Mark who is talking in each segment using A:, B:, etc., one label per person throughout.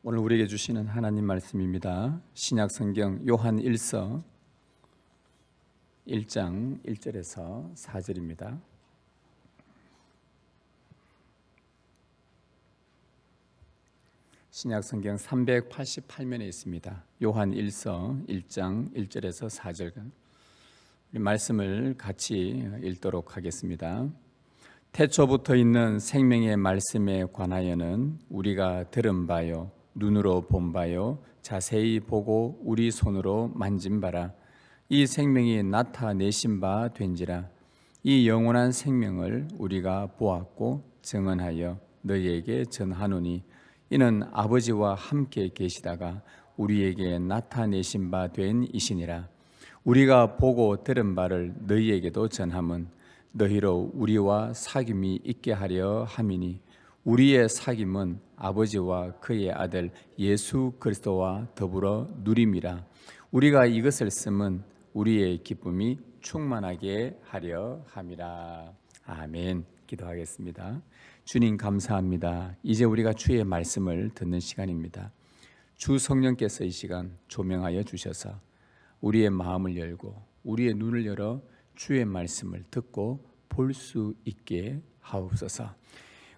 A: 오늘 우리에게 주시는 하나님 말씀입니다. 신약 성경 요한 1서 1장 1절에서 4절입니다. 신약 성경 388면에 있습니다. 요한 1서 1장 1절에서 4절 우리 말씀을 같이 읽도록 하겠습니다. 태초부터 있는 생명의 말씀에 관하여는 우리가 들은 바요 눈으로 본 바요 자세히 보고 우리 손으로 만진 바라. 이 생명이 나타내신 바 된지라. 이 영원한 생명을 우리가 보았고 증언하여 너희에게 전하노니 이는 아버지와 함께 계시다가 우리에게 나타내신 바 된 이시니라. 우리가 보고 들은 바를 너희에게도 전함은 너희로 우리와 사귐이 있게 하려 함이니 우리의 사귐은 아버지와 그의 아들 예수 그리스도와 더불어 누림이라. 우리가 이것을 쓰면 우리의 기쁨이 충만하게 하려 함이라. 아멘. 기도하겠습니다. 주님 감사합니다. 이제 우리가 주의 말씀을 듣는 시간입니다. 주 성령께서 이 시간 조명하여 주셔서 우리의 마음을 열고 우리의 눈을 열어 주의 말씀을 듣고 볼 수 있게 하옵소서.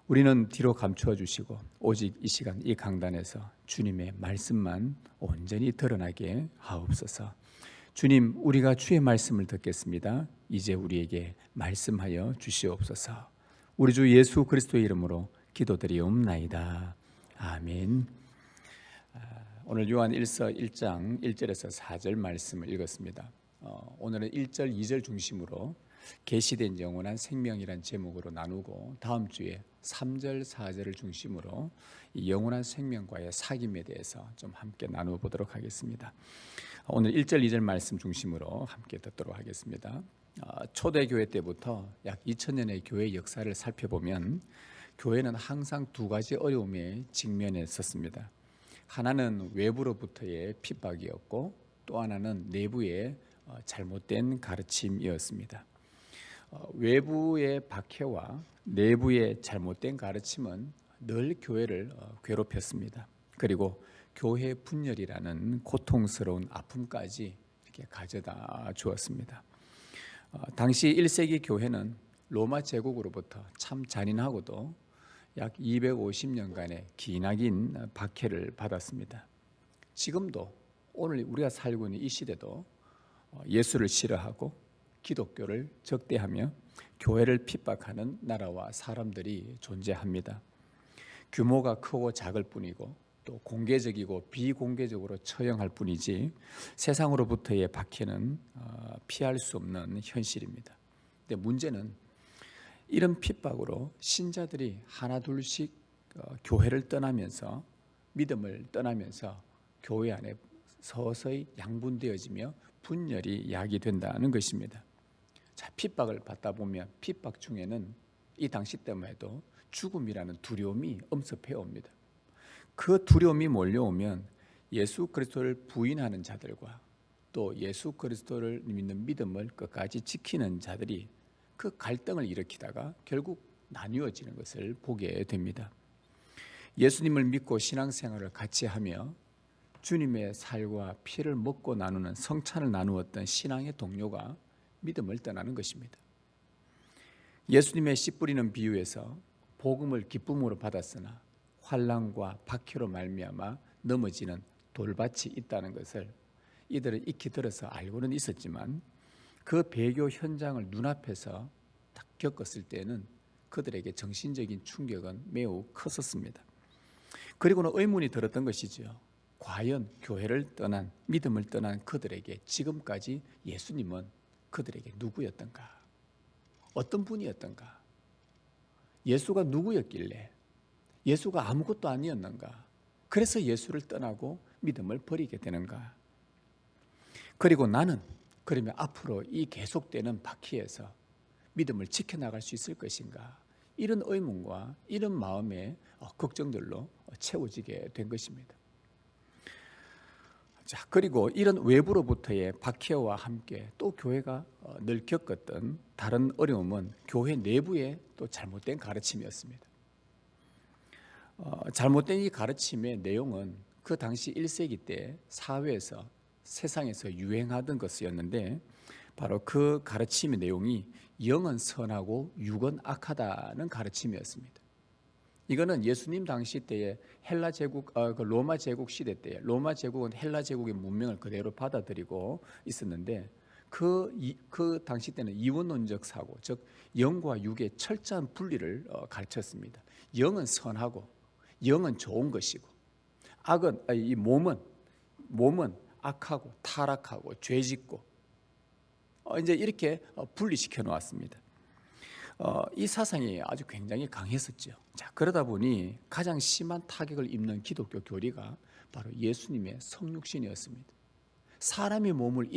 A: 우리는 뒤로 감추어 주시고 오직 이 시간 이 강단에서 주님의 말씀만 온전히 드러나게 하옵소서. 주님, 우리가 주의 말씀을 듣겠습니다. 이제 우리에게 말씀하여 주시옵소서. 우리 주 예수 그리스도의 이름으로 기도드리옵나이다. 아멘. 오늘 요한 1서 1장 1절에서 4절 말씀을 읽었습니다. 오늘은 1절, 2절 중심으로 계시된 영원한 생명이란 제목으로 나누고 다음 주에 3절, 4절을 중심으로 이 영원한 생명과의 사귐에 대해서 좀 함께 나누어 보도록 하겠습니다. 오늘 1절, 2절 말씀 중심으로 함께 듣도록 하겠습니다. 초대교회 때부터 약 2000년의 교회 역사를 살펴보면 교회는 항상 두 가지 어려움에 직면했었습니다. 하나는 외부로부터의 핍박이었고 또 하나는 내부의 잘못된 가르침이었습니다. 외부의 박해와 내부의 잘못된 가르침은 늘 교회를 괴롭혔습니다. 그리고 교회 분열이라는 고통스러운 아픔까지 이렇게 가져다 주었습니다. 당시 1세기 교회는 로마 제국으로부터 참 잔인하고도 약 250년간의 기나긴 박해를 받았습니다. 지금도 오늘 우리가 살고 있는 이 시대도 예수를 싫어하고 기독교를 적대하며 교회를 핍박하는 나라와 사람들이 존재합니다. 규모가 크고 작을 뿐이고 또 공개적이고 비공개적으로 처형할 뿐이지 세상으로부터의 박해는 피할 수 없는 현실입니다. 근데 문제는 이런 핍박으로 신자들이 하나둘씩 교회를 떠나면서 믿음을 떠나면서 교회 안에 서서히 양분되어지며 분열이 야기된다는 것입니다. 자, 핍박을 받다 보면 핍박 중에는 이 당시 때만 해도 죽음이라는 두려움이 엄습해 옵니다. 그 두려움이 몰려오면 예수 그리스도를 부인하는 자들과 또 예수 그리스도를 믿는 믿음을 끝까지 지키는 자들이 그 갈등을 일으키다가 결국 나뉘어지는 것을 보게 됩니다. 예수님을 믿고 신앙생활을 같이 하며 주님의 살과 피를 먹고 나누는 성찬을 나누었던 신앙의 동료가 믿음을 떠나는 것입니다. 예수님의 씨 뿌리는 비유에서 복음을 기쁨으로 받았으나 환난과 박해로 말미암아 넘어지는 돌밭이 있다는 것을 이들은 익히 들어서 알고는 있었지만 그 배교 현장을 눈앞에서 딱 겪었을 때는 그들에게 정신적인 충격은 매우 컸었습니다. 그리고는 의문이 들었던 것이죠. 과연 교회를 떠난 믿음을 떠난 그들에게 지금까지 예수님은 그들에게 누구였던가? 어떤 분이었던가? 예수가 누구였길래? 예수가 아무것도 아니었는가? 그래서 예수를 떠나고 믿음을 버리게 되는가? 그리고 나는 그러면 앞으로 이 계속되는 박해에서 믿음을 지켜나갈 수 있을 것인가? 이런 의문과 이런 마음의 걱정들로 채워지게 된 것입니다. 자, 그리고 이런 외부로부터의 박해와 함께 또 교회가 늘 겪었던 다른 어려움은 교회 내부의 또 잘못된 가르침이었습니다. 잘못된 이 가르침의 내용은 그 당시 1세기 때 사회에서 세상에서 유행하던 것이었는데 바로 그 가르침의 내용이 영은 선하고 육은 악하다는 가르침이었습니다. 이거는 예수님 당시 때에 헬라 제국, 그 로마 제국 시대 때에 로마 제국은 헬라 제국의 문명을 그대로 받아들이고 있었는데 그 당시 때는 이원론적 사고, 즉 영과 육의 철저한 분리를 가르쳤습니다. 영은 선하고 영은 좋은 것이고 악은 이 몸은 악하고 타락하고 죄짓고 이제 이렇게 분리시켜 놓았습니다. 이 사상이 아주 굉장히 강했었죠. 자, 그러다 보니 가장 심한 타격을 입는 기독교 교리가 바로 예수님의 성육신이었습니다. 사람의 몸을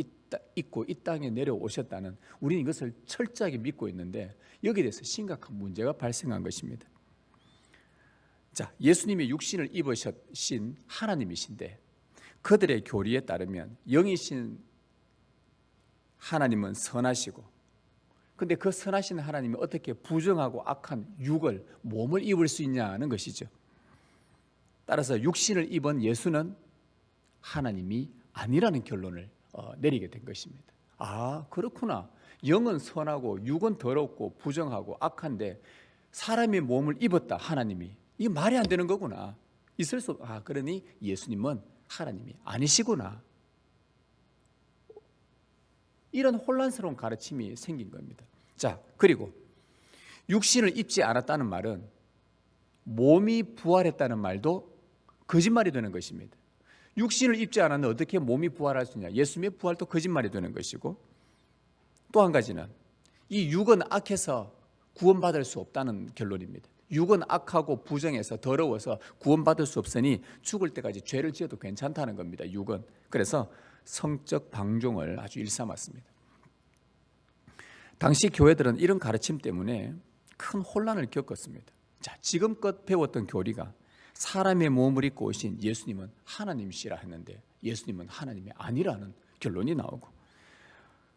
A: 입고 이 땅에 내려오셨다는, 우리는 이것을 철저하게 믿고 있는데 여기에 대해서 심각한 문제가 발생한 것입니다. 자, 예수님이 육신을 입으신 하나님이신데 그들의 교리에 따르면 영이신 하나님은 선하시고, 근데 그 선하신 하나님이 어떻게 부정하고 악한 육을, 몸을 입을 수 있냐는 것이죠. 따라서 육신을 입은 예수는 하나님이 아니라는 결론을 내리게 된 것입니다. 아, 그렇구나. 영은 선하고 육은 더럽고 부정하고 악한데 사람의 몸을 입었다, 하나님이. 이게 말이 안 되는 거구나. 있을 수 그러니 예수님은 하나님이 아니시구나. 이런 혼란스러운 가르침이 생긴 겁니다. 자, 그리고 육신을 입지 않았다는 말은 몸이 부활했다는 말도 거짓말이 되는 것입니다. 육신을 입지 않았는데 어떻게 몸이 부활할 수 있냐? 예수님의 부활도 거짓말이 되는 것이고, 또 한 가지는 이 육은 악해서 구원받을 수 없다는 결론입니다. 육은 악하고 부정해서 더러워서 구원받을 수 없으니 죽을 때까지 죄를 지어도 괜찮다는 겁니다. 육은. 그래서 성적 방종을 아주 일삼았습니다. 당시 교회들은 이런 가르침 때문에 큰 혼란을 겪었습니다. 자, 지금껏 배웠던 교리가 사람의 몸을 입고 오신 예수님은 하나님이시라 했는데 예수님은 하나님이 아니라는 결론이 나오고,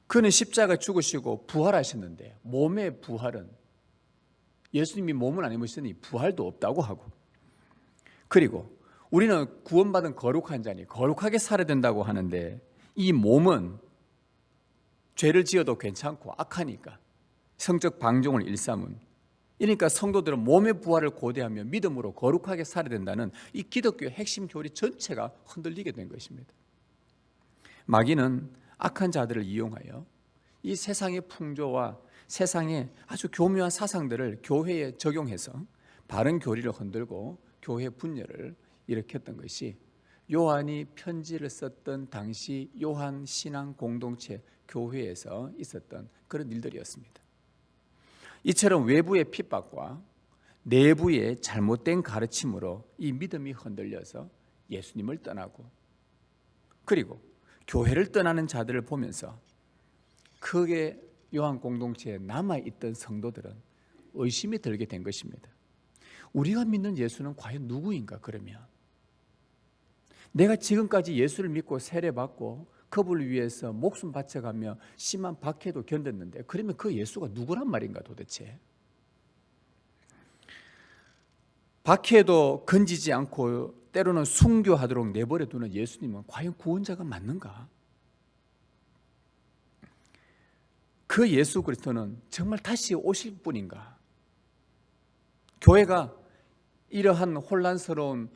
A: 그는 십자가 죽으시고 부활하셨는데 몸의 부활은, 예수님이 몸을 안 입으시니 부활도 없다고 하고, 그리고 우리는 구원받은 거룩한 자니 거룩하게 살아야 된다고 하는데 이 몸은 죄를 지어도 괜찮고 악하니까 성적 방종을 일삼은, 그러니까 성도들은 몸의 부활을 고대하며 믿음으로 거룩하게 살아야 된다는 이 기독교의 핵심 교리 전체가 흔들리게 된 것입니다. 마귀는 악한 자들을 이용하여 이 세상의 풍조와 세상의 아주 교묘한 사상들을 교회에 적용해서 바른 교리를 흔들고 교회 분열을 일으켰던 것이 요한이 편지를 썼던 당시 요한 신앙 공동체 교회에서 있었던 그런 일들이었습니다. 이처럼 외부의 핍박과 내부의 잘못된 가르침으로 이 믿음이 흔들려서 예수님을 떠나고, 그리고 교회를 떠나는 자들을 보면서 크게 요한 공동체에 남아있던 성도들은 의심이 들게 된 것입니다. 우리가 믿는 예수는 과연 누구인가? 그러면 내가 지금까지 예수를 믿고 세례받고 그분을 위해서 목숨 바쳐가며 심한 박해도 견뎠는데 그러면 그 예수가 누구란 말인가 도대체? 박해도 건지지 않고 때로는 순교하도록 내버려 두는 예수님은 과연 구원자가 맞는가? 그 예수 그리스도는 정말 다시 오실 분인가? 교회가 이러한 혼란스러운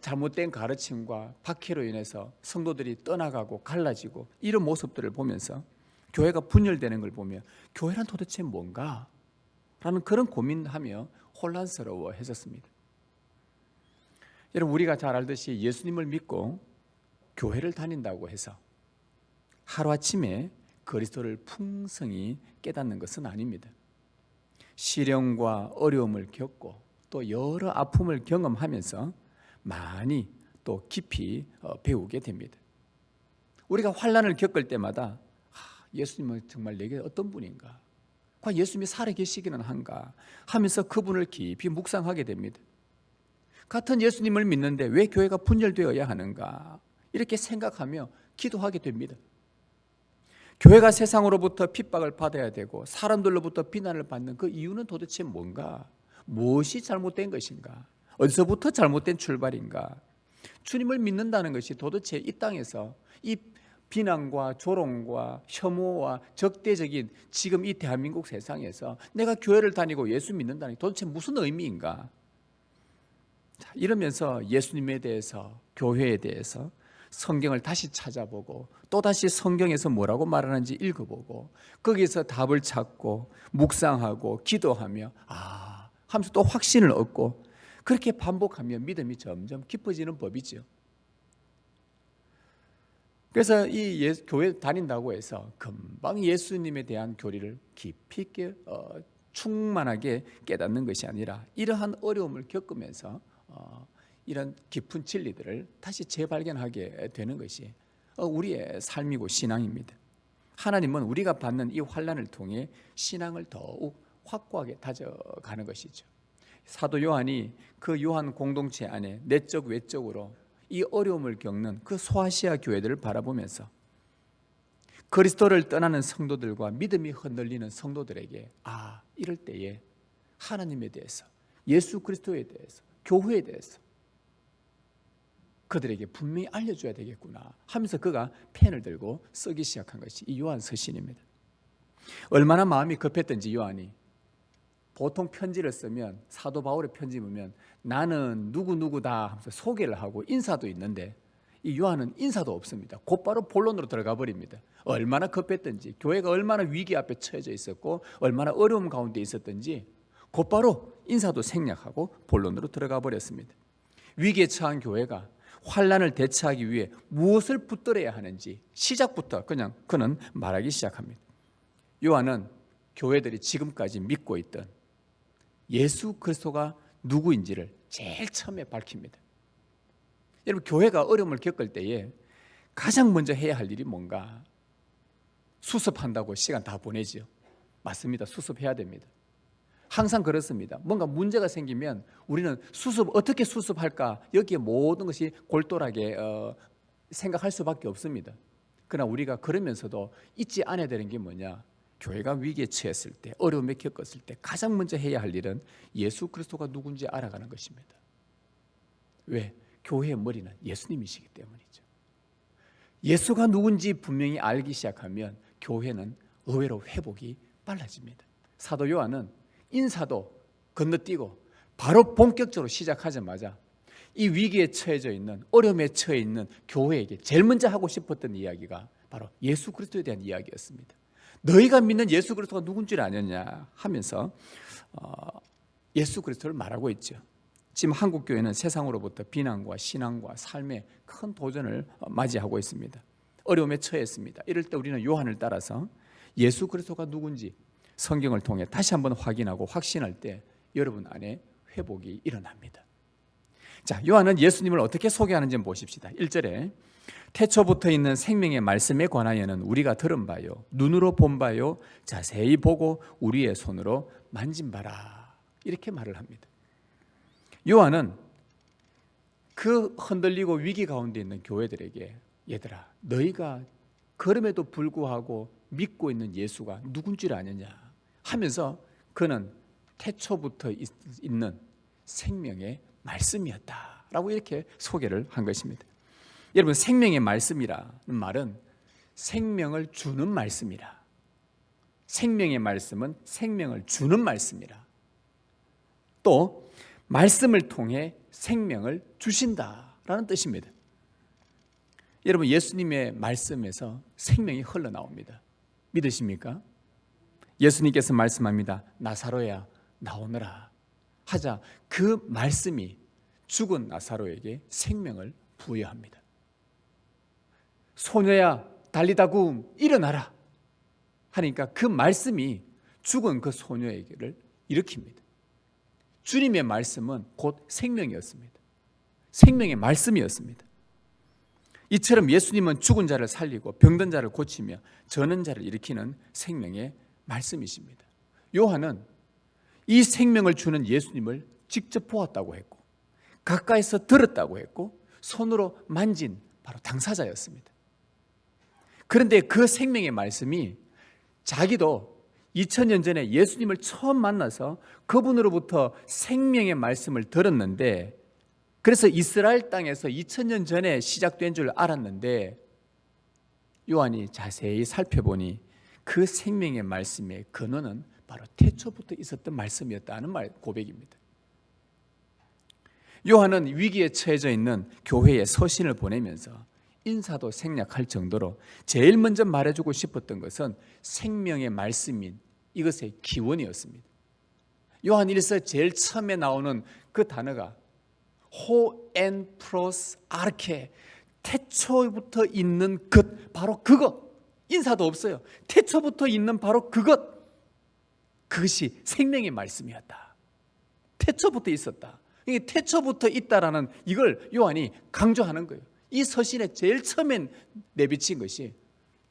A: 잘못된 가르침과 박해로 인해서 성도들이 떠나가고 갈라지고 이런 모습들을 보면서 교회가 분열되는 걸 보며 교회란 도대체 뭔가? 라는 그런 고민하며 혼란스러워했었습니다. 여러분, 우리가 잘 알듯이 예수님을 믿고 교회를 다닌다고 해서 하루아침에 그리스도를 풍성히 깨닫는 것은 아닙니다. 시련과 어려움을 겪고 또 여러 아픔을 경험하면서 많이 또 깊이 배우게 됩니다. 우리가 환난을 겪을 때마다 예수님은 정말 내게 어떤 분인가? 과연 예수님이 살아계시기는 한가? 하면서 그분을 깊이 묵상하게 됩니다. 같은 예수님을 믿는데 왜 교회가 분열되어야 하는가? 이렇게 생각하며 기도하게 됩니다. 교회가 세상으로부터 핍박을 받아야 되고 사람들로부터 비난을 받는 그 이유는 도대체 뭔가? 무엇이 잘못된 것인가? 어디서부터 잘못된 출발인가? 주님을 믿는다는 것이 도대체 이 땅에서 이 비난과 조롱과 혐오와 적대적인 지금 이 대한민국 세상에서 내가 교회를 다니고 예수 믿는다는 게 도대체 무슨 의미인가? 자, 이러면서 예수님에 대해서, 교회에 대해서 성경을 다시 찾아보고 또다시 성경에서 뭐라고 말하는지 읽어보고 거기서 답을 찾고 묵상하고 기도하며 하면서 또 확신을 얻고 그렇게 반복하면 믿음이 점점 깊어지는 법이죠. 그래서 이 교회 다닌다고 해서 금방 예수님에 대한 교리를 깊이 있게 충만하게 깨닫는 것이 아니라 이러한 어려움을 겪으면서 이런 깊은 진리들을 다시 재발견하게 되는 것이 우리의 삶이고 신앙입니다. 하나님은 우리가 받는 이 환난을 통해 신앙을 더욱 확고하게 다져가는 것이죠. 사도 요한이 그 요한 공동체 안에 내적 외적으로 이 어려움을 겪는 그 소아시아 교회들을 바라보면서 그리스도를 떠나는 성도들과 믿음이 흔들리는 성도들에게 이럴 때에 하나님에 대해서, 예수 그리스도에 대해서, 교회에 대해서 그들에게 분명히 알려줘야 되겠구나 하면서 그가 펜을 들고 쓰기 시작한 것이 이 요한 서신입니다. 얼마나 마음이 급했던지 요한이 보통 편지를 쓰면 사도 바울의 편지 보면 나는 누구누구다 하면서 소개를 하고 인사도 있는데 이 요한은 인사도 없습니다. 곧바로 본론으로 들어가 버립니다. 얼마나 급했던지 교회가 얼마나 위기 앞에 처해져 있었고 얼마나 어려움 가운데 있었던지 곧바로 인사도 생략하고 본론으로 들어가 버렸습니다. 위기에 처한 교회가 환난을 대처하기 위해 무엇을 붙들어야 하는지 시작부터 그냥 그는 말하기 시작합니다. 요한은 교회들이 지금까지 믿고 있던 예수 그리스도가 누구인지를 제일 처음에 밝힙니다. 여러분, 교회가 어려움을 겪을 때에 가장 먼저 해야 할 일이 뭔가? 수습한다고 시간 다 보내죠. 맞습니다. 수습해야 됩니다. 항상 그렇습니다. 뭔가 문제가 생기면 우리는 어떻게 수습할까? 여기에 모든 것이 골똘하게 생각할 수밖에 없습니다. 그러나 우리가 그러면서도 잊지 않아야 되는 게 뭐냐? 교회가 위기에 처했을 때, 어려움에 겪었을 때 가장 먼저 해야 할 일은 예수 그리스도가 누군지 알아가는 것입니다. 왜? 교회의 머리는 예수님이시기 때문이죠. 예수가 누군지 분명히 알기 시작하면 교회는 의외로 회복이 빨라집니다. 사도 요한은 인사도 건너뛰고 바로 본격적으로 시작하자마자 이 위기에 처해져 있는, 어려움에 처해 있는 교회에게 제일 먼저 하고 싶었던 이야기가 바로 예수 그리스도에 대한 이야기였습니다. 너희가 믿는 예수 그리스도가 누군지를 아느냐 하면서 예수 그리스도를 말하고 있죠. 지금 한국 교회는 세상으로부터 비난과 신앙과 삶의 큰 도전을 맞이하고 있습니다. 어려움에 처했습니다. 이럴 때 우리는 요한을 따라서 예수 그리스도가 누군지 성경을 통해 다시 한번 확인하고 확신할 때 여러분 안에 회복이 일어납니다. 자, 요한은 예수님을 어떻게 소개하는지 보십시다. 1절에 태초부터 있는 생명의 말씀에 관하여는 우리가 들은 바요, 눈으로 본 바요, 자세히 보고 우리의 손으로 만진 바라, 이렇게 말을 합니다. 요한은 그 흔들리고 위기 가운데 있는 교회들에게 얘들아, 너희가 그럼에도 불구하고 믿고 있는 예수가 누군지를 아느냐 하면서 그는 태초부터 있는 생명의 말씀이었다라고 이렇게 소개를 한 것입니다. 여러분, 생명의 말씀이라는 말은 생명을 주는 말씀이라, 생명의 말씀은 생명을 주는 말씀이라, 또 말씀을 통해 생명을 주신다라는 뜻입니다. 여러분, 예수님의 말씀에서 생명이 흘러나옵니다. 믿으십니까? 예수님께서 말씀합니다. 나사로야 나오너라 하자 그 말씀이 죽은 나사로에게 생명을 부여합니다. 소녀야 달리다굼 일어나라 하니까 그 말씀이 죽은 그 소녀에게를 일으킵니다. 주님의 말씀은 곧 생명이었습니다. 생명의 말씀이었습니다. 이처럼 예수님은 죽은 자를 살리고 병든 자를 고치며 저는 자를 일으키는 생명의 말씀이십니다. 요한은 이 생명을 주는 예수님을 직접 보았다고 했고 가까이서 들었다고 했고 손으로 만진 바로 당사자였습니다. 그런데 그 생명의 말씀이 자기도 2000년 전에 예수님을 처음 만나서 그분으로부터 생명의 말씀을 들었는데, 그래서 이스라엘 땅에서 2000년 전에 시작된 줄 알았는데, 요한이 자세히 살펴보니 그 생명의 말씀의 근원은 바로 태초부터 있었던 말씀이었다는 고백입니다. 요한은 위기에 처해져 있는 교회에 서신을 보내면서 인사도 생략할 정도로 제일 먼저 말해주고 싶었던 것은 생명의 말씀인 이것의 기원이었습니다. 요한 1서 제일 처음에 나오는 그 단어가 호엔 프로스 아르케, 태초부터 있는 것, 바로 그것. 인사도 없어요. 태초부터 있는 바로 그것. 그것이 생명의 말씀이었다. 태초부터 있었다. 이게 태초부터 있다라는 이걸 요한이 강조하는 거예요. 이 서신에 제일 처음에 내비친 것이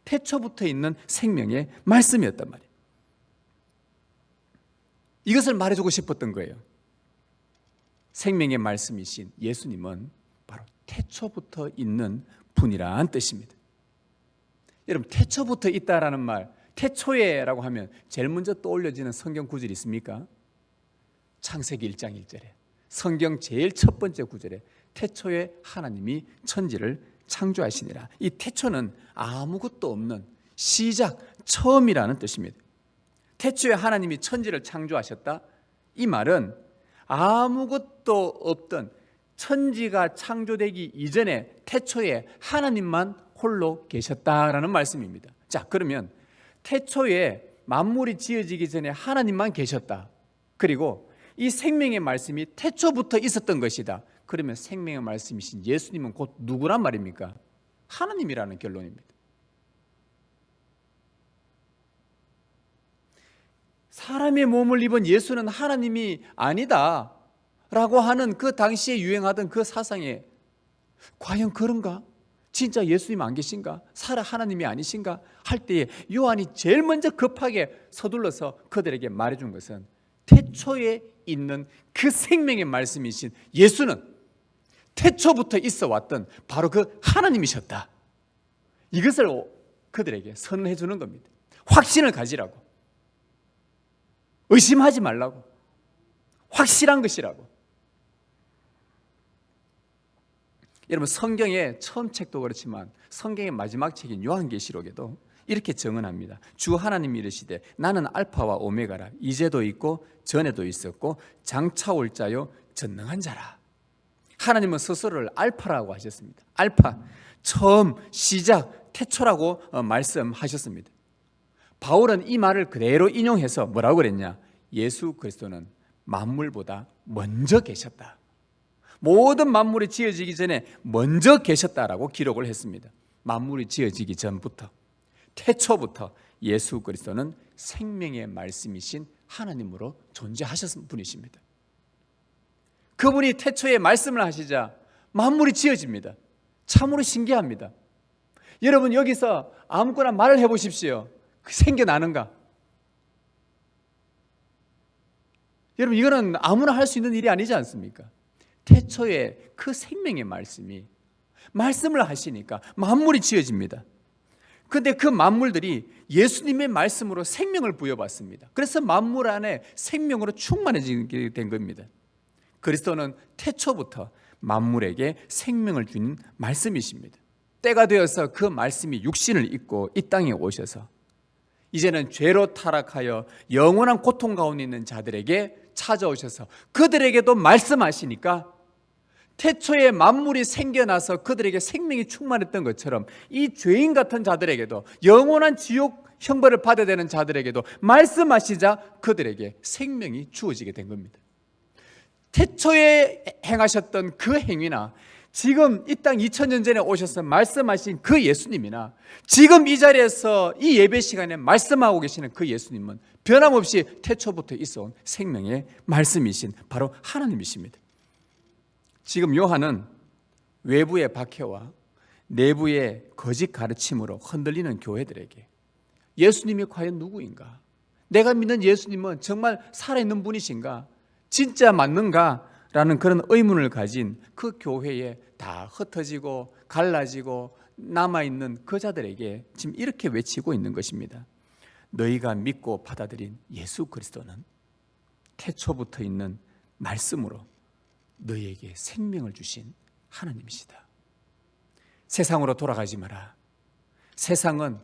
A: 태초부터 있는 생명의 말씀이었단 말이에요. 이것을 말해주고 싶었던 거예요. 생명의 말씀이신 예수님은 바로 태초부터 있는 분이란 뜻입니다. 여러분, 태초부터 있다라는 말, 태초에라고 하면 제일 먼저 떠올려지는 성경 구절이 있습니까? 창세기 1장 1절에 성경 제일 첫 번째 구절에 태초에 하나님이 천지를 창조하시니라. 이 태초는 아무것도 없는 시작, 처음이라는 뜻입니다. 태초에 하나님이 천지를 창조하셨다. 이 말은 아무것도 없던 천지가 창조되기 이전에 태초에 하나님만 홀로 계셨다라는 말씀입니다. 자, 그러면 태초에 만물이 지어지기 전에 하나님만 계셨다. 그리고 이 생명의 말씀이 태초부터 있었던 것이다. 그러면 생명의 말씀이신 예수님은 곧 누구란 말입니까? 하나님이라는 결론입니다. 사람의 몸을 입은 예수는 하나님이 아니다 라고 하는 그 당시에 유행하던 그 사상에 과연 그런가? 진짜 예수님 안 계신가? 살아 하나님이 아니신가? 할 때에 요한이 제일 먼저 급하게 서둘러서 그들에게 말해준 것은 태초에 있는 그 생명의 말씀이신 예수는 태초부터 있어 왔던 바로 그 하나님이셨다. 이것을 그들에게 선언해 주는 겁니다. 확신을 가지라고, 의심하지 말라고, 확실한 것이라고. 여러분, 성경의 처음 책도 그렇지만 성경의 마지막 책인 요한계시록에도 이렇게 증언합니다. 주 하나님이 이르시되 나는 알파와 오메가라. 이제도 있고 전에도 있었고 장차 올 자요 전능한 자라. 하나님은 스스로를 알파라고 하셨습니다. 알파, 처음, 시작, 태초라고 말씀하셨습니다. 바울은 이 말을 그대로 인용해서 뭐라고 그랬냐? 예수 그리스도는 만물보다 먼저 계셨다. 모든 만물이 지어지기 전에 먼저 계셨다라고 기록을 했습니다. 만물이 지어지기 전부터, 태초부터 예수 그리스도는 생명의 말씀이신 하나님으로 존재하셨던 분이십니다. 그분이 태초에 말씀을 하시자 만물이 지어집니다. 참으로 신기합니다. 여러분, 여기서 아무거나 말을 해보십시오. 생겨나는가? 여러분, 이거는 아무나 할 수 있는 일이 아니지 않습니까? 태초에 그 생명의 말씀이 말씀을 하시니까 만물이 지어집니다. 그런데 그 만물들이 예수님의 말씀으로 생명을 부여받습니다. 그래서 만물 안에 생명으로 충만해지게 된 겁니다. 그리스도는 태초부터 만물에게 생명을 주는 말씀이십니다. 때가 되어서 그 말씀이 육신을 입고 이 땅에 오셔서 이제는 죄로 타락하여 영원한 고통 가운데 있는 자들에게 찾아오셔서 그들에게도 말씀하시니까 태초에 만물이 생겨나서 그들에게 생명이 충만했던 것처럼 이 죄인 같은 자들에게도, 영원한 지옥 형벌을 받아야 되는 자들에게도 말씀하시자 그들에게 생명이 주어지게 된 겁니다. 태초에 행하셨던 그 행위나 지금 이 땅 2000년 전에 오셔서 말씀하신 그 예수님이나 지금 이 자리에서 이 예배 시간에 말씀하고 계시는 그 예수님은 변함없이 태초부터 있어온 생명의 말씀이신 바로 하나님이십니다. 지금 요한은 외부의 박해와 내부의 거짓 가르침으로 흔들리는 교회들에게 예수님이 과연 누구인가? 내가 믿는 예수님은 정말 살아있는 분이신가? 진짜 맞는가? 라는 그런 의문을 가진 그 교회에 다 흩어지고 갈라지고 남아있는 그 자들에게 지금 이렇게 외치고 있는 것입니다. 너희가 믿고 받아들인 예수 그리스도는 태초부터 있는 말씀으로 너희에게 생명을 주신 하나님이시다. 세상으로 돌아가지 마라. 세상은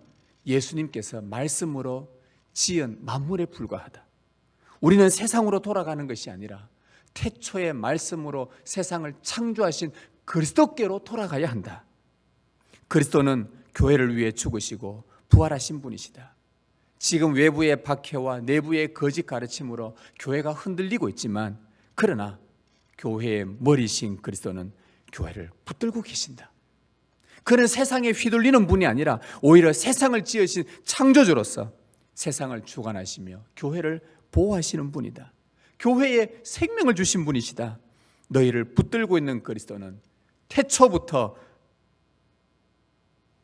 A: 예수님께서 말씀으로 지은 만물에 불과하다. 우리는 세상으로 돌아가는 것이 아니라 태초의 말씀으로 세상을 창조하신 그리스도께로 돌아가야 한다. 그리스도는 교회를 위해 죽으시고 부활하신 분이시다. 지금 외부의 박해와 내부의 거짓 가르침으로 교회가 흔들리고 있지만, 그러나 교회의 머리신 그리스도는 교회를 붙들고 계신다. 그는 세상에 휘둘리는 분이 아니라 오히려 세상을 지으신 창조주로서 세상을 주관하시며 교회를 보호하시는 분이다. 교회에 생명을 주신 분이시다. 너희를 붙들고 있는 그리스도는 태초부터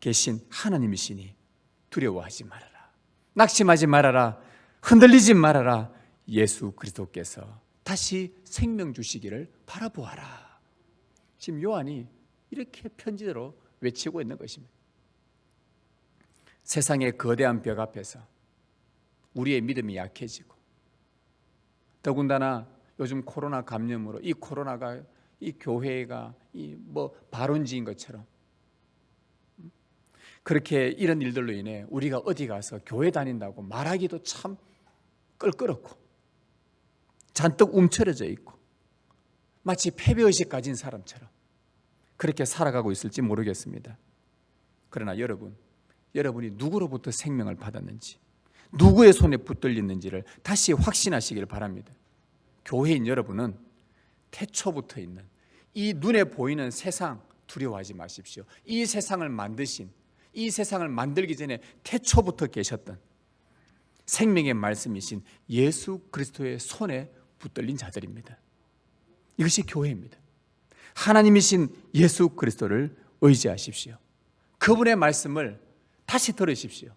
A: 계신 하나님이시니 두려워하지 말아라. 낙심하지 말아라. 흔들리지 말아라. 예수 그리스도께서 다시 생명 주시기를 바라보아라. 지금 요한이 이렇게 편지대로 외치고 있는 것입니다. 세상의 거대한 벽 앞에서 우리의 믿음이 약해지고, 더군다나 요즘 코로나 감염으로 이 코로나가 이 교회가 발원지인 것처럼 그렇게 이런 일들로 인해 우리가 어디 가서 교회 다닌다고 말하기도 참 껄끄럽고 잔뜩 움츠러져 있고 마치 패배의식 가진 사람처럼 그렇게 살아가고 있을지 모르겠습니다. 그러나 여러분이 누구로부터 생명을 받았는지, 누구의 손에 붙들렸는지를 다시 확신하시길 바랍니다. 교회인 여러분은 태초부터 있는 이 눈에 보이는 세상 두려워하지 마십시오. 이 세상을 만드신, 이 세상을 만들기 전에 태초부터 계셨던 생명의 말씀이신 예수 그리스도의 손에 붙들린 자들입니다. 이것이 교회입니다. 하나님이신 예수 그리스도를 의지하십시오. 그분의 말씀을 다시 들으십시오.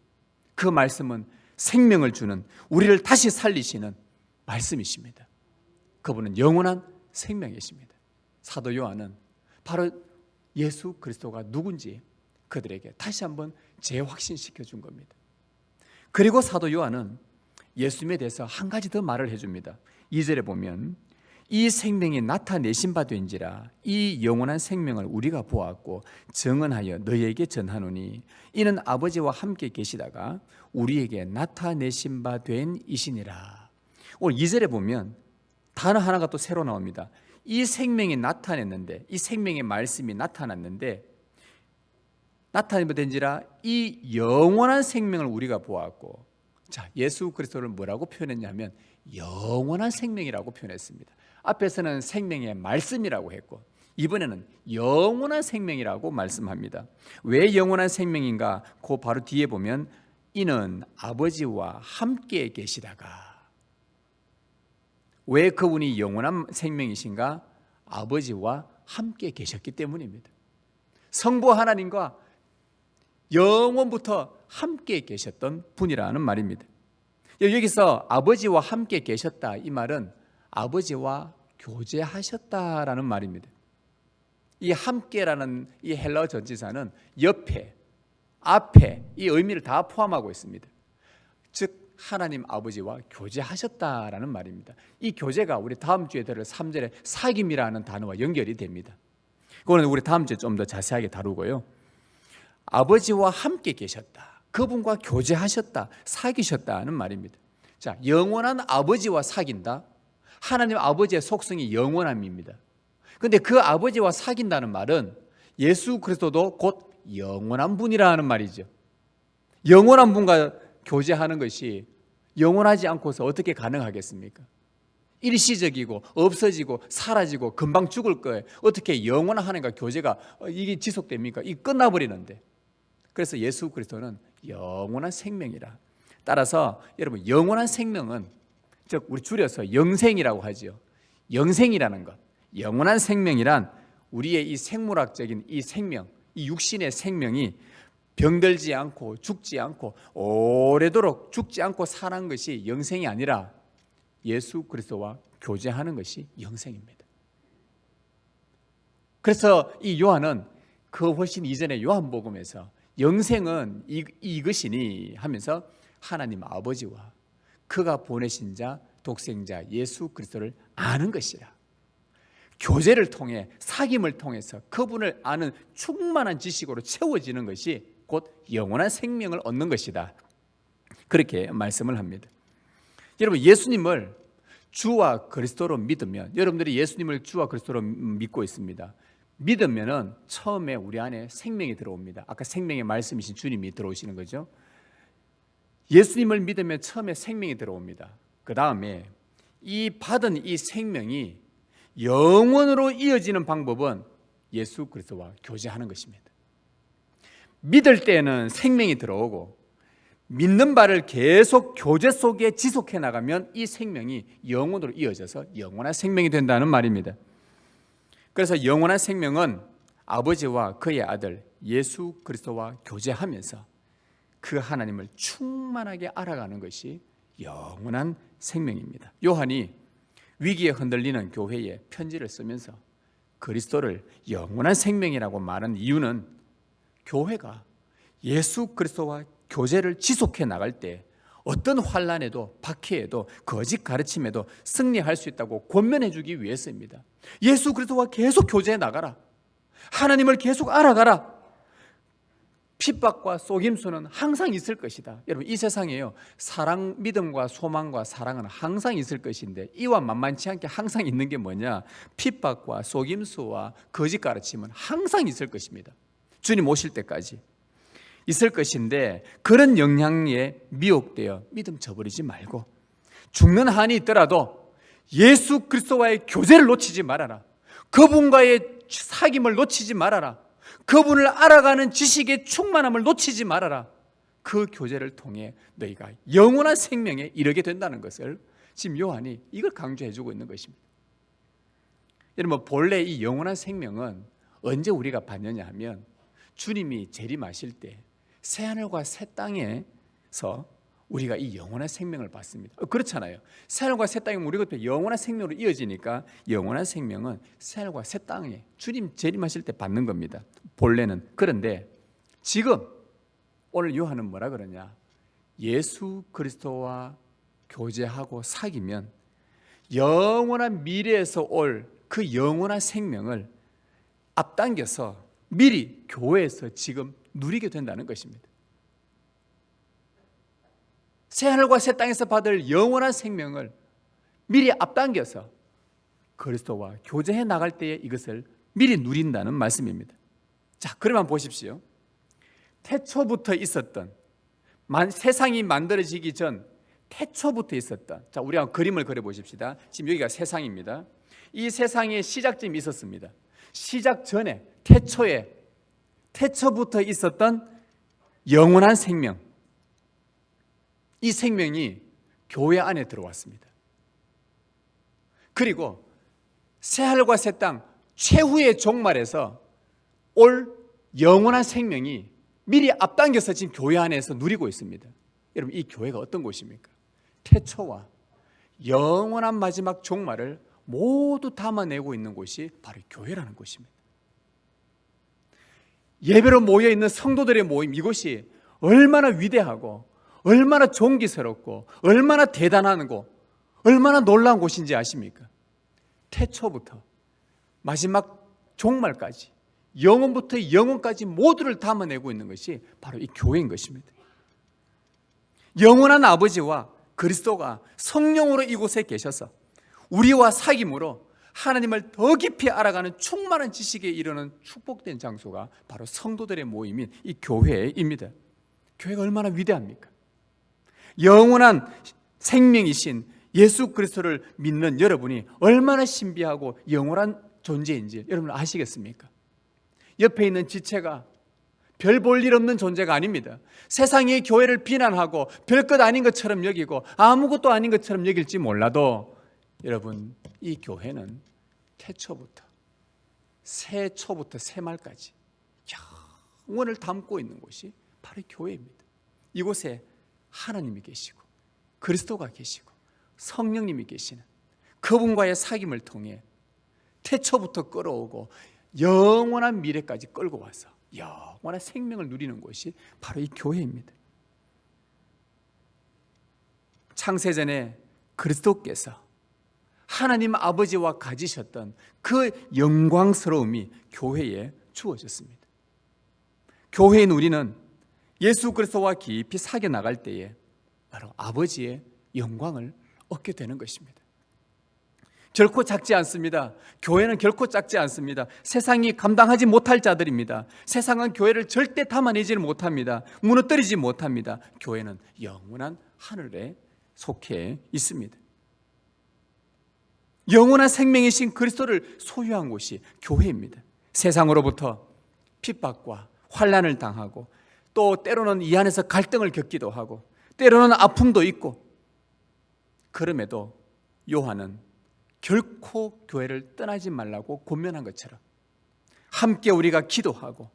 A: 그 말씀은 생명을 주는, 우리를 다시 살리시는 말씀이십니다. 그분은 영원한 생명이십니다. 사도 요한은 바로 예수 그리스도가 누군지 그들에게 다시 한번 재확신시켜 준 겁니다. 그리고 사도 요한은 예수님에 대해서 한 가지 더 말을 해줍니다. 2절에 보면 이 생명이 나타내신 바 된지라 이 영원한 생명을 우리가 보았고 증언하여 너희에게 전하노니 이는 아버지와 함께 계시다가 우리에게 나타내신 바 된 이시니라. 오늘 2절에 보면 단어 하나가 또 새로 나옵니다. 이 생명이 나타냈는데, 이 생명의 말씀이 나타났는데, 나타내게 된지라 이 영원한 생명을 우리가 보았고, 자, 예수 그리스도를 뭐라고 표현했냐면 영원한 생명이라고 표현했습니다. 앞에서는 생명의 말씀이라고 했고 이번에는 영원한 생명이라고 말씀합니다. 왜 영원한 생명인가? 그 바로 뒤에 보면 이는 아버지와 함께 계시다가, 왜 그분이 영원한 생명이신가? 아버지와 함께 계셨기 때문입니다. 성부 하나님과 영원부터 함께 계셨던 분이라는 말입니다. 여기서 아버지와 함께 계셨다, 이 말은 아버지와 교제하셨다라는 말입니다. 이 함께라는 이 헬라어 전치사는 옆에, 앞에 이 의미를 다 포함하고 있습니다. 즉 하나님 아버지와 교제하셨다라는 말입니다. 이 교제가 우리 다음 주에 들을 3절의 사귐이라는 단어와 연결이 됩니다. 그거는 우리 다음 주에 좀 더 자세하게 다루고요. 아버지와 함께 계셨다, 그분과 교제하셨다, 사귀셨다는 말입니다. 자, 영원한 아버지와 사귄다. 하나님 아버지의 속성이 영원함입니다. 그런데 그 아버지와 사귄다는 말은 예수 그리스도도 곧 영원한 분이라는 말이죠. 영원한 분과 교제하는 것이 영원하지 않고서 어떻게 가능하겠습니까? 일시적이고 없어지고 사라지고 금방 죽을 거예요. 어떻게 영원한 하나님과 교제가 이게 지속됩니까? 이게 끝나버리는데. 그래서 예수 그리스도는 영원한 생명이라. 따라서 여러분, 영원한 생명은, 즉 우리 줄여서 영생이라고 하죠. 영생이라는 것, 영원한 생명이란 우리의 이 생물학적인 이 생명, 이 육신의 생명이 병들지 않고 죽지 않고 오래도록 죽지 않고 사는 것이 영생이 아니라 예수 그리스도와 교제하는 것이 영생입니다. 그래서 이 요한은 그 훨씬 이전에 요한복음에서 영생은 이것이니 하면서 하나님 아버지와 그가 보내신 자 독생자 예수 그리스도를 아는 것이라. 교제를 통해, 사귐을 통해서 그분을 아는 충만한 지식으로 채워지는 것이 곧 영원한 생명을 얻는 것이다. 그렇게 말씀을 합니다. 여러분, 예수님을 주와 그리스도로 믿으면, 여러분들이 예수님을 주와 그리스도로 믿고 있습니다. 믿으면은 처음에 우리 안에 생명이 들어옵니다. 아까 생명의 말씀이신 주님이 들어오시는 거죠. 예수님을 믿으면 처음에 생명이 들어옵니다. 그 다음에 이 받은 이 생명이 영원으로 이어지는 방법은 예수 그리스도와 교제하는 것입니다. 믿을 때는 생명이 들어오고 믿는 바를 계속 교제 속에 지속해 나가면 이 생명이 영원으로 이어져서 영원한 생명이 된다는 말입니다. 그래서 영원한 생명은 아버지와 그의 아들 예수 그리스도와 교제하면서 그 하나님을 충만하게 알아가는 것이 영원한 생명입니다. 요한이 위기에 흔들리는 교회에 편지를 쓰면서 그리스도를 영원한 생명이라고 말한 이유는 교회가 예수 그리스도와 교제를 지속해 나갈 때 어떤 환난에도 박해에도 거짓 가르침에도 승리할 수 있다고 권면해 주기 위해서입니다. 예수 그리스도와 계속 교제해 나가라. 하나님을 계속 알아가라. 핍박과 속임수는 항상 있을 것이다. 여러분, 이 세상에요, 사랑, 믿음과 소망과 사랑은 항상 있을 것인데 이와 만만치 않게 항상 있는 게 뭐냐? 핍박과 속임수와 거짓 가르침은 항상 있을 것입니다. 주님 오실 때까지 있을 것인데, 그런 영향에 미혹되어 믿음 저버리지 말고 죽는 한이 있더라도 예수 그리스도와의 교제를 놓치지 말아라. 그분과의 사귐을 놓치지 말아라. 그분을 알아가는 지식의 충만함을 놓치지 말아라. 그 교제를 통해 너희가 영원한 생명에 이르게 된다는 것을 지금 요한이 이걸 강조해 주고 있는 것입니다. 여러분, 본래 이 영원한 생명은 언제 우리가 받느냐 하면 주님이 재림하실 때 새하늘과 새 땅에서 우리가 이 영원한 생명을 받습니다. 그렇잖아요. 새하늘과 새 땅이면 우리가 영원한 생명으로 이어지니까 영원한 생명은 새하늘과 새 땅에 주님 재림하실 때 받는 겁니다. 본래는. 그런데 지금 오늘 요한은 뭐라 그러냐? 예수 그리스도와 교제하고 사귀면 영원한 미래에서 올 그 영원한 생명을 앞당겨서 미리 교회에서 지금 누리게 된다는 것입니다. 새하늘과 새 땅에서 받을 영원한 생명을 미리 앞당겨서 그리스도와 교제해 나갈 때에 이것을 미리 누린다는 말씀입니다. 자, 그러면 보십시오. 태초부터 있었던, 세상이 만들어지기 전 태초부터 있었던, 자, 우리 한번 그림을 그려보십시다. 지금 여기가 세상입니다. 이 세상에 시작점이 있었습니다. 시작 전에, 태초부터 있었던 영원한 생명, 이 생명이 교회 안에 들어왔습니다. 그리고 새하늘과 새 땅 최후의 종말에서 올 영원한 생명이 미리 앞당겨서 지금 교회 안에서 누리고 있습니다. 여러분, 이 교회가 어떤 곳입니까? 태초와 영원한 마지막 종말을 모두 담아내고 있는 곳이 바로 교회라는 곳입니다. 예배로 모여있는 성도들의 모임, 이곳이 얼마나 위대하고 얼마나 존귀스럽고 얼마나 대단한 곳, 얼마나 놀라운 곳인지 아십니까? 태초부터 마지막 종말까지, 영원부터 영원까지 모두를 담아내고 있는 것이 바로 이 교회인 것입니다. 영원한 아버지와 그리스도가 성령으로 이곳에 계셔서 우리와 사귐으로 하나님을 더 깊이 알아가는 충만한 지식에 이르는 축복된 장소가 바로 성도들의 모임인 이 교회입니다. 교회가 얼마나 위대합니까? 영원한 생명이신 예수 그리스도를 믿는 여러분이 얼마나 신비하고 영원한 존재인지 여러분 아시겠습니까? 옆에 있는 지체가 별 볼 일 없는 존재가 아닙니다. 세상이 교회를 비난하고 별것 아닌 것처럼 여기고 아무것도 아닌 것처럼 여길지 몰라도 여러분, 이 교회는 태초부터 새초부터 새말까지 영원을 담고 있는 곳이 바로 교회입니다. 이곳에 하나님이 계시고 그리스도가 계시고 성령님이 계시는 그분과의 사귐을 통해 태초부터 끌어오고 영원한 미래까지 끌고 와서 영원한 생명을 누리는 곳이 바로 이 교회입니다. 창세전에 그리스도께서 하나님 아버지와 가지셨던 그 영광스러움이 교회에 주어졌습니다. 교회인 우리는 예수 그리스도와 깊이 사귀어 나갈 때에 바로 아버지의 영광을 얻게 되는 것입니다. 결코 작지 않습니다. 교회는 결코 작지 않습니다. 세상이 감당하지 못할 자들입니다. 세상은 교회를 절대 담아내지를 못합니다. 무너뜨리지 못합니다. 교회는 영원한 하늘에 속해 있습니다. 영원한 생명이신 그리스도를 소유한 곳이 교회입니다. 세상으로부터 핍박과 환난을 당하고 또 때로는 이 안에서 갈등을 겪기도 하고 때로는 아픔도 있고, 그럼에도 요한은 결코 교회를 떠나지 말라고 권면한 것처럼 함께 우리가 기도하고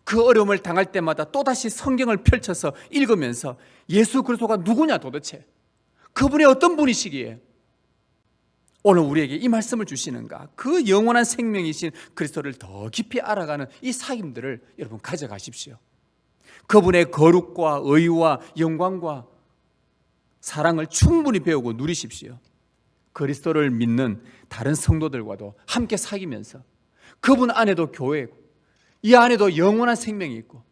A: 그 어려움을 당할 때마다 또다시 성경을 펼쳐서 읽으면서 예수 그리스도가 누구냐 도대체, 그분이 어떤 분이시기에 오늘 우리에게 이 말씀을 주시는가, 그 영원한 생명이신 그리스도를 더 깊이 알아가는 이 사귐들을 여러분 가져가십시오. 그분의 거룩과 의와 영광과 사랑을 충분히 배우고 누리십시오. 그리스도를 믿는 다른 성도들과도 함께 사귀면서 그분 안에도 교회고 이 안에도 영원한 생명이 있고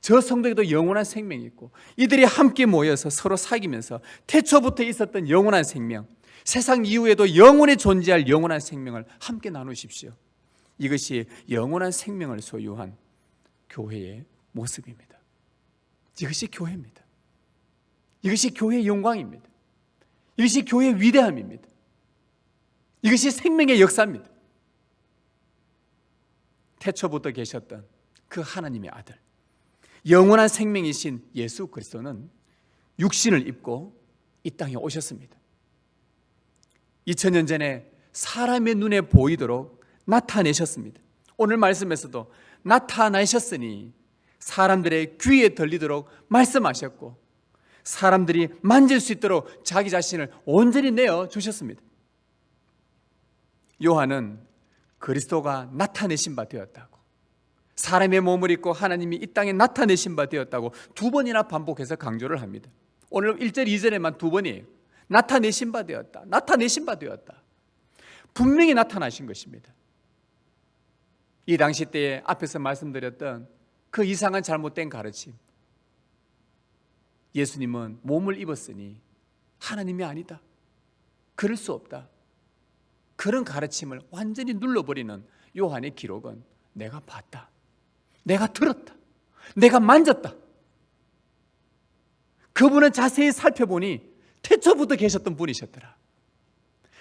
A: 저 성도에도 영원한 생명이 있고 이들이 함께 모여서 서로 사귀면서 태초부터 있었던 영원한 생명, 세상 이후에도 영원히 존재할 영원한 생명을 함께 나누십시오. 이것이 영원한 생명을 소유한 교회의 모습입니다. 이것이 교회입니다. 이것이 교회의 영광입니다. 이것이 교회의 위대함입니다. 이것이 생명의 역사입니다. 태초부터 계셨던 그 하나님의 아들, 영원한 생명이신 예수 그리스도는 육신을 입고 이 땅에 오셨습니다. 2000년 전에 사람의 눈에 보이도록 나타내셨습니다. 오늘 말씀에서도 나타나셨으니 사람들의 귀에 들리도록 말씀하셨고 사람들이 만질 수 있도록 자기 자신을 온전히 내어 주셨습니다. 요한은 그리스도가 나타내신 바 되었다고, 사람의 몸을 입고 하나님이 이 땅에 나타내신 바 되었다고 두 번이나 반복해서 강조를 합니다. 오늘 1절 2절에만 두 번이에요. 나타내신 바 되었다, 나타내신 바 되었다. 분명히 나타나신 것입니다. 이 당시 때에 앞에서 말씀드렸던 그 이상한 잘못된 가르침, 예수님은 몸을 입었으니 하나님이 아니다, 그럴 수 없다, 그런 가르침을 완전히 눌러버리는 요한의 기록은 내가 봤다, 내가 들었다, 내가 만졌다. 그분은 자세히 살펴보니 태초부터 계셨던 분이셨더라.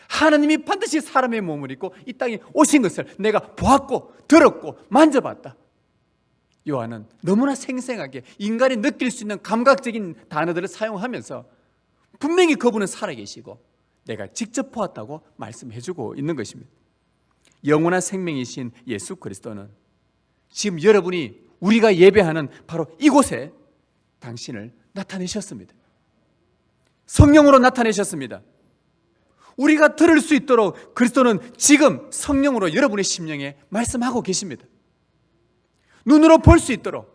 A: 하나님이 반드시 사람의 몸을 입고 이 땅에 오신 것을 내가 보았고 들었고 만져봤다. 요한은 너무나 생생하게 인간이 느낄 수 있는 감각적인 단어들을 사용하면서 분명히 그분은 살아계시고 내가 직접 보았다고 말씀해주고 있는 것입니다. 영원한 생명이신 예수 그리스도는 지금 여러분이 우리가 예배하는 바로 이곳에 당신을 나타내셨습니다. 성령으로 나타내셨습니다. 우리가 들을 수 있도록 그리스도는 지금 성령으로 여러분의 심령에 말씀하고 계십니다. 눈으로 볼 수 있도록,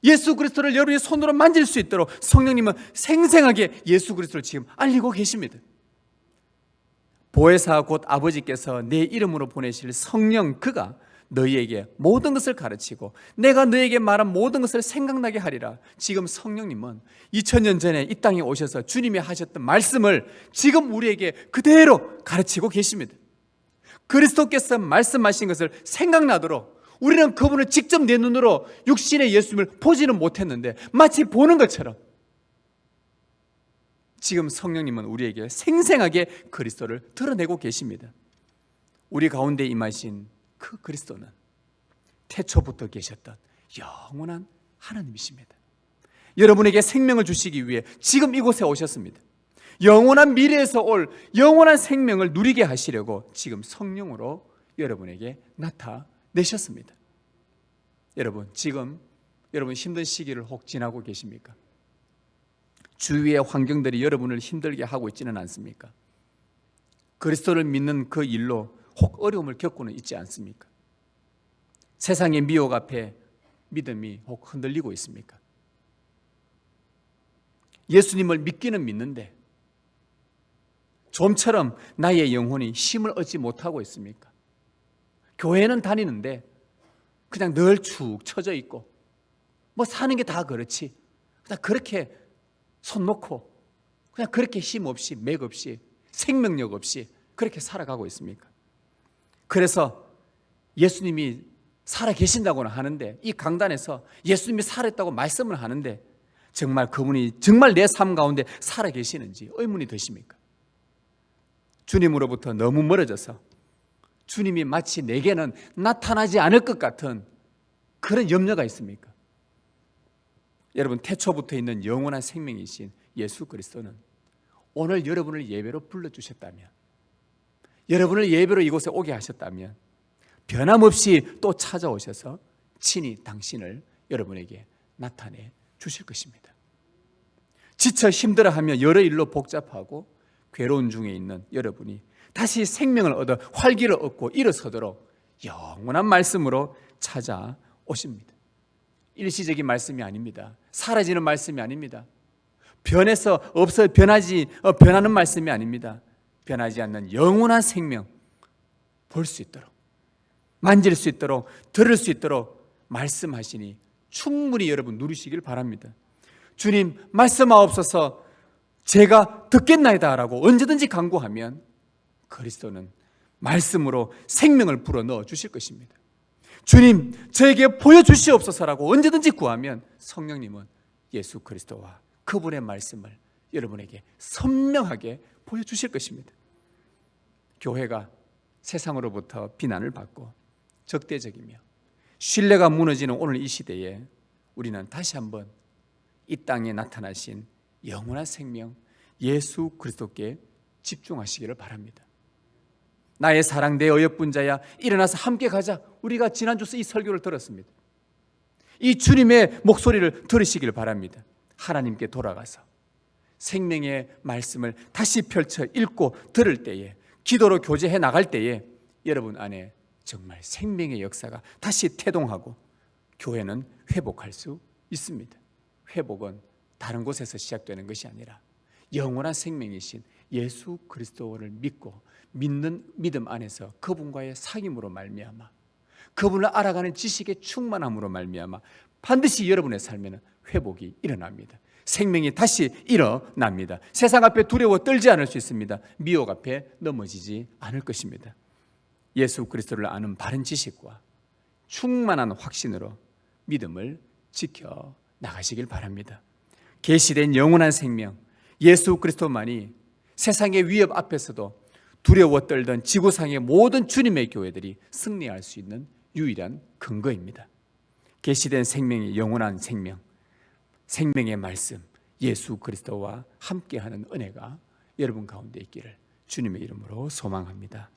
A: 예수 그리스도를 여러분의 손으로 만질 수 있도록 성령님은 생생하게 예수 그리스도를 지금 알리고 계십니다. 보혜사 곧 아버지께서 내 이름으로 보내실 성령, 그가 너희에게 모든 것을 가르치고 내가 너희에게 말한 모든 것을 생각나게 하리라. 지금 성령님은 2000년 전에 이 땅에 오셔서 주님이 하셨던 말씀을 지금 우리에게 그대로 가르치고 계십니다. 그리스도께서 말씀하신 것을 생각나도록 우리는 그분을 직접 내 눈으로 육신의 예수님을 보지는 못했는데 마치 보는 것처럼 지금 성령님은 우리에게 생생하게 그리스도를 드러내고 계십니다. 우리 가운데 임하신 그 그리스도는 태초부터 계셨던 영원한 하나님이십니다. 여러분에게 생명을 주시기 위해 지금 이곳에 오셨습니다. 영원한 미래에서 올 영원한 생명을 누리게 하시려고 지금 성령으로 여러분에게 나타내셨습니다. 여러분, 지금 여러분 힘든 시기를 혹 지나고 계십니까? 주위의 환경들이 여러분을 힘들게 하고 있지는 않습니까? 그리스도를 믿는 그 일로 혹 어려움을 겪고는 있지 않습니까? 세상의 미혹 앞에 믿음이 혹 흔들리고 있습니까? 예수님을 믿기는 믿는데 좀처럼 나의 영혼이 힘을 얻지 못하고 있습니까? 교회는 다니는데 그냥 늘 축 처져 있고 뭐 사는 게 다 그렇지, 그냥 그렇게 손 놓고 그냥 그렇게 힘 없이, 맥 없이, 생명력 없이 그렇게 살아가고 있습니까? 그래서 예수님이 살아 계신다고는 하는데, 이 강단에서 예수님이 살았다고 말씀을 하는데 정말 그분이 정말 내 삶 가운데 살아 계시는지 의문이 드십니까? 주님으로부터 너무 멀어져서 주님이 마치 내게는 나타나지 않을 것 같은 그런 염려가 있습니까? 여러분, 태초부터 있는 영원한 생명이신 예수 그리스도는 오늘 여러분을 예배로 불러주셨다면, 여러분을 예배로 이곳에 오게 하셨다면 변함없이 또 찾아오셔서 친히 당신을 여러분에게 나타내 주실 것입니다. 지쳐 힘들어하며 여러 일로 복잡하고 괴로운 중에 있는 여러분이 다시 생명을 얻어 활기를 얻고 일어서도록 영원한 말씀으로 찾아오십니다. 일시적인 말씀이 아닙니다. 사라지는 말씀이 아닙니다. 변해서 변하는 말씀이 아닙니다. 변하지 않는 영원한 생명, 볼 수 있도록, 만질 수 있도록, 들을 수 있도록 말씀하시니 충분히 여러분 누리시길 바랍니다. 주님, 말씀하옵소서, 제가 듣겠나이다 라고 언제든지 간구하면 그리스도는 말씀으로 생명을 불어넣어 주실 것입니다. 주님, 저에게 보여주시옵소서라고 언제든지 구하면 성령님은 예수 그리스도와 그분의 말씀을 여러분에게 선명하게 보여주실 것입니다. 교회가 세상으로부터 비난을 받고 적대적이며 신뢰가 무너지는 오늘 이 시대에 우리는 다시 한번 이 땅에 나타나신 영원한 생명 예수 그리스도께 집중하시기를 바랍니다. 나의 사랑대 어여쁜 자야, 일어나서 함께 가자. 우리가 지난주 이 설교를 들었습니다. 이 주님의 목소리를 들으시길 바랍니다. 하나님께 돌아가서 생명의 말씀을 다시 펼쳐 읽고 들을 때에, 기도로 교제해 나갈 때에 여러분 안에 정말 생명의 역사가 다시 태동하고 교회는 회복할 수 있습니다. 회복은 다른 곳에서 시작되는 것이 아니라 영원한 생명이신 예수 그리스도를 믿는 믿음 안에서 그분과의 사귐으로 말미암아, 그분을 알아가는 지식의 충만함으로 말미암아 반드시 여러분의 삶에는 회복이 일어납니다. 생명이 다시 일어납니다. 세상 앞에 두려워 떨지 않을 수 있습니다. 미혹 앞에 넘어지지 않을 것입니다. 예수 그리스도를 아는 바른 지식과 충만한 확신으로 믿음을 지켜 나가시길 바랍니다. 계시된 영원한 생명 예수 그리스도만이 세상의 위협 앞에서도 두려워 떨던 지구상의 모든 주님의 교회들이 승리할 수 있는 유일한 근거입니다. 계시된 생명이 영원한 생명, 생명의 말씀 예수 그리스도와 함께하는 은혜가 여러분 가운데 있기를 주님의 이름으로 소망합니다.